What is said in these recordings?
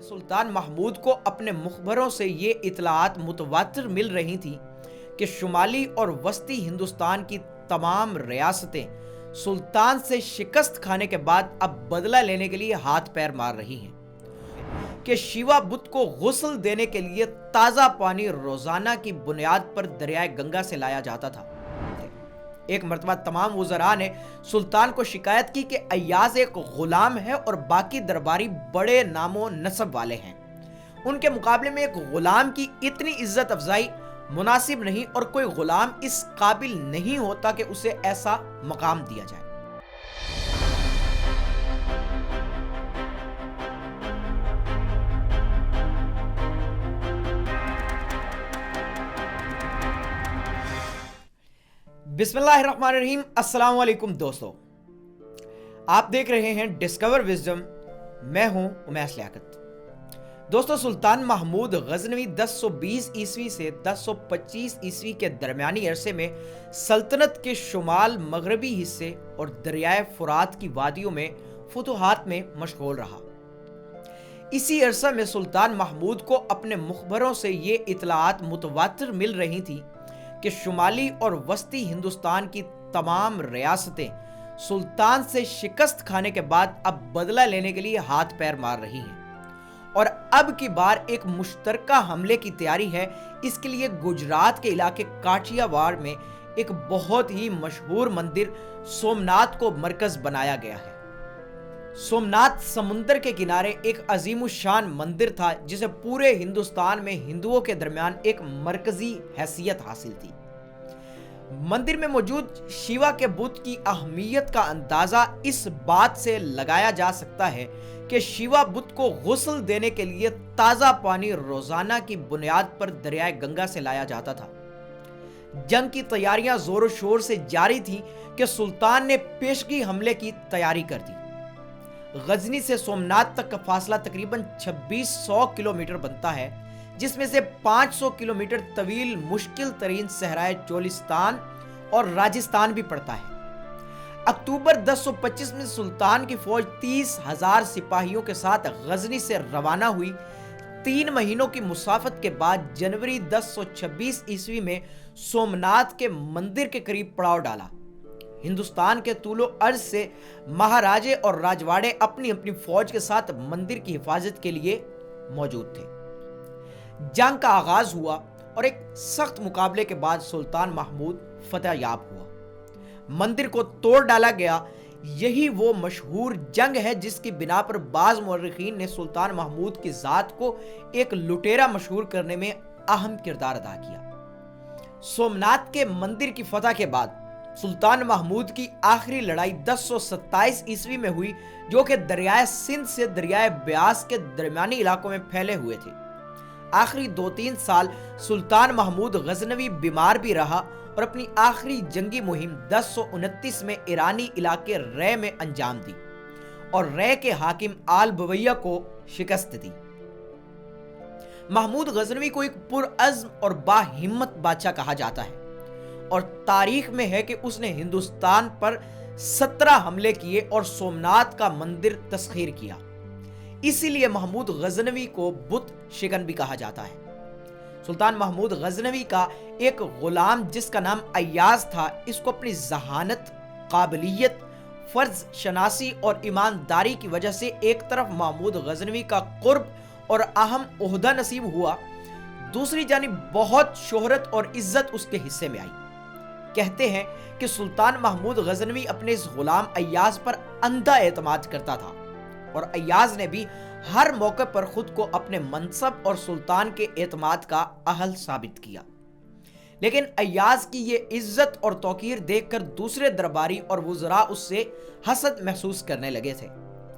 سلطان محمود کو اپنے مخبروں سے یہ اطلاعات متواتر مل رہی تھیں کہ شمالی اور وسطی ہندوستان کی تمام ریاستیں سلطان سے شکست کھانے کے بعد اب بدلہ لینے کے لیے ہاتھ پیر مار رہی ہیں کہ شیوا بت کو غسل دینے کے لیے تازہ پانی روزانہ کی بنیاد پر دریائے گنگا سے لایا جاتا تھا۔ ایک مرتبہ تمام وزراء نے سلطان کو شکایت کی کہ ایاز ایک غلام ہے اور باقی درباری بڑے نام و نسب والے ہیں، ان کے مقابلے میں ایک غلام کی اتنی عزت افزائی مناسب نہیں اور کوئی غلام اس قابل نہیں ہوتا کہ اسے ایسا مقام دیا جائے۔ بسم اللہ الرحمن الرحیم۔ السلام علیکم دوستو، آپ دیکھ رہے ہیں ڈسکور وزڈم، میں ہوں امیس لیاقت۔ دوستو، سلطان محمود غزنوی 1020 عیسوی سے 1025 عیسوی کے درمیانی عرصے میں سلطنت کے شمال مغربی حصے اور دریائے فرات کی وادیوں میں فتوحات میں مشغول رہا۔ اسی عرصہ میں سلطان محمود کو اپنے مخبروں سے یہ اطلاعات متواتر مل رہی تھیں کہ شمالی اور وسطی ہندوستان کی تمام ریاستیں سلطان سے شکست کھانے کے بعد اب بدلہ لینے کے لیے ہاتھ پیر مار رہی ہیں اور اب کی بار ایک مشترکہ حملے کی تیاری ہے۔ اس کے لیے گجرات کے علاقے کاٹھیا واڑ میں ایک بہت ہی مشہور مندر سومناتھ کو مرکز بنایا گیا ہے۔ سومناتھ سمندر کے کنارے ایک عظیم الشان مندر تھا جسے پورے ہندوستان میں ہندوؤں کے درمیان ایک مرکزی حیثیت حاصل تھی۔ مندر میں موجود شیوا کے بت کی اہمیت کا اندازہ اس بات سے لگایا جا سکتا ہے کہ شیوا بت کو غسل دینے کے لیے تازہ پانی روزانہ کی بنیاد پر دریائے گنگا سے لایا جاتا تھا۔ جنگ کی تیاریاں زور و شور سے جاری تھیں کہ سلطان نے پیشگی حملے کی تیاری کر دی۔ غزنی سے سومناتھ تک کا فاصلہ تقریباً 2600 کلومیٹر بنتا ہے، جس میں سے 500 کلومیٹر طویل مشکل ترین صحرائے چولستان اور راجستھان بھی پڑتا ہے۔ اکتوبر 1025 میں سلطان کی فوج 30,000 سپاہیوں کے ساتھ غزنی سے روانہ ہوئی۔ 3 مہینوں کی مسافت کے بعد جنوری 1026 عیسوی میں سومناتھ کے مندر کے قریب پڑاؤ ڈالا۔ ہندوستان کے طول و عرض سے مہاراجے اور راجواڑے اپنی اپنی فوج کے ساتھ مندر کی حفاظت کے لیے موجود تھے۔ جنگ کا آغاز ہوا اور ایک سخت مقابلے کے بعد سلطان محمود فتح یاب ہوا۔ مندر کو توڑ ڈالا گیا۔ یہی وہ مشہور جنگ ہے جس کی بنا پر بعض مورخین نے سلطان محمود کی ذات کو ایک لٹیرا مشہور کرنے میں اہم کردار ادا کیا۔ سومناتھ کے مندر کی فتح کے بعد سلطان محمود کی آخری لڑائی 1027 عیسوی میں ہوئی، جو کہ دریائے سندھ سے دریائے بیاس کے درمیانی علاقوں میں پھیلے ہوئے تھے۔ آخری 2-3 سال سلطان محمود غزنوی بیمار بھی رہا اور اپنی آخری جنگی مہم 1029 میں ایرانی علاقے رے میں انجام دی اور رے کے حاکم آل بویہ کو شکست دی۔ محمود غزنوی کو ایک پرعزم اور باہمت بادشاہ کہا جاتا ہے اور تاریخ میں ہے کہ اس نے ہندوستان پر 17 حملے کیے اور سومناتھ کا مندر تسخیر کیا۔ اسی لیے محمود غزنوی کو بت شکن بھی کہا جاتا ہے۔ سلطان محمود غزنوی کا ایک غلام جس کا نام ایاز تھا، اس کو اپنی ذہانت، قابلیت، فرض شناسی اور ایمانداری کی وجہ سے ایک طرف محمود غزنوی کا قرب اور اہم عہدہ نصیب ہوا، دوسری جانب بہت شہرت اور عزت اس کے حصے میں آئی۔ کہتے ہیں کہ سلطان محمود غزنوی اپنے اس غلام ایاز پر اندھا اعتماد کرتا تھا اور ایاز نے بھی ہر موقع پر خود کو اپنے منصب اور سلطان کے اعتماد کا اہل ثابت کیا۔ لیکن ایاز کی یہ عزت اور توقیر دیکھ کر دوسرے درباری اور وزراء اس سے حسد محسوس کرنے لگے تھے۔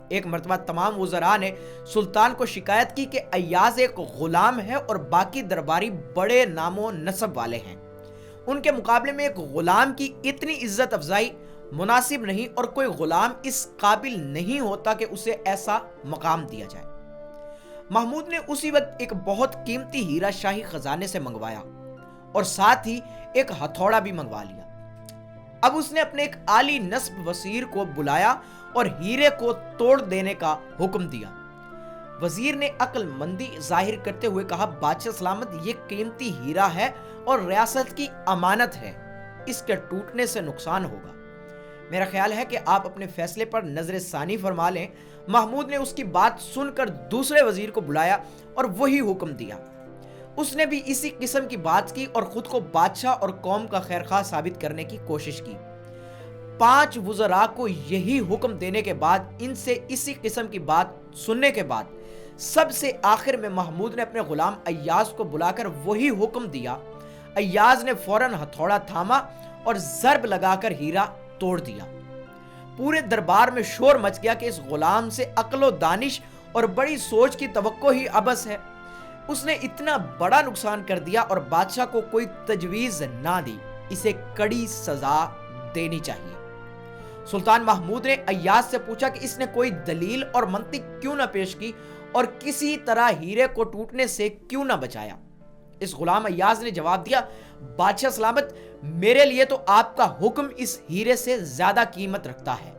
ایک مرتبہ تمام وزراء نے سلطان کو شکایت کی کہ ایاز ایک غلام ہے اور باقی درباری بڑے نام و نسب والے ہیں، ان کے مقابلے میں ایک غلام کی اتنی عزت افزائی مناسب نہیں اور کوئی غلام اس قابل نہیں ہوتا کہ اسے ایسا مقام دیا جائے۔ محمود نے اسی وقت ایک بہت قیمتی ہیرا شاہی خزانے سے منگوایا اور ساتھ ہی ایک ہتھوڑا بھی منگوا لیا۔ اب اس نے اپنے ایک عالی نسب وزیر کو بلایا اور ہیرے کو توڑ دینے کا حکم دیا۔ وزیر نے عقل مندی ظاہر کرتے ہوئے کہا بادشاہ سلامت یہ قیمتی ہیرا ہے اور ریاست کی امانت ہے، اس کے ٹوٹنے سے نقصان ہوگا۔ میرا خیال ہے کہ آپ اپنے فیصلے پر نظر ثانی فرما لیں۔ محمود نے اس کی بات سن کر دوسرے وزیر کو بلایا اور وہی حکم دیا۔ اس نے بھی اسی قسم کی بات کی اور خود کو بادشاہ اور قوم کا خیرخواہ ثابت کرنے کی کوشش کی۔ 5 وزراء کو یہی حکم دینے کے بعد، ان سے اسی قسم کی بات سننے کے بعد، سب سے آخر میں محمود نے اپنے غلام ایاز کو بلا کر وہی حکم دیا۔ ایاز نے فوراً ہتھوڑا تھاما اور ضرب لگا کر ہیرا توڑ دیا۔ پورے دربار میں شور مچ گیا کہ اس غلام سے عقل و دانش اور بڑی سوچ کی توقع ہی عبث ہے، اس نے اتنا بڑا نقصان کر دیا اور بادشاہ کو کوئی تجویز نہ دی، اسے کڑی سزا دینی چاہیے۔ سلطان محمود نے ایاز سے پوچھا کہ اس نے کوئی دلیل اور منطق کیوں نہ پیش کی اور کسی طرح ہیرے کو ٹوٹنے سے کیوں نہ بچایا۔ اس غلام ایاز نے جواب دیا بادشاہ سلامت، میرے لیے تو آپ کا حکم اس ہیرے سے زیادہ قیمت رکھتا ہے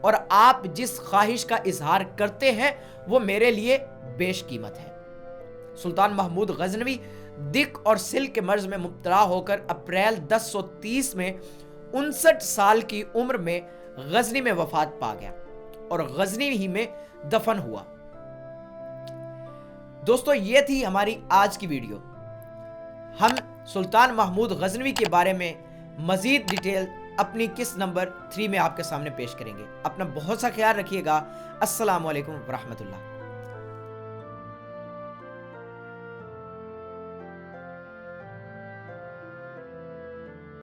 اور آپ جس خواہش کا اظہار کرتے ہیں وہ میرے لیے بیش قیمت ہے۔ سلطان محمود غزنوی دق اور سل کے مرض میں مبتلا ہو کر اپریل 1030 میں 59 سال کی عمر میں غزنی میں وفات پا گیا اور غزنی ہی میں دفن ہوا۔ دوستو یہ تھی ہماری آج کی ویڈیو۔ ہم سلطان محمود غزنوی کے بارے میں مزید ڈیٹیل اپنی قسط نمبر 3 میں آپ کے سامنے پیش کریں گے۔ اپنا بہت سا خیال رکھیے گا۔ السلام علیکم ورحمۃ اللہ۔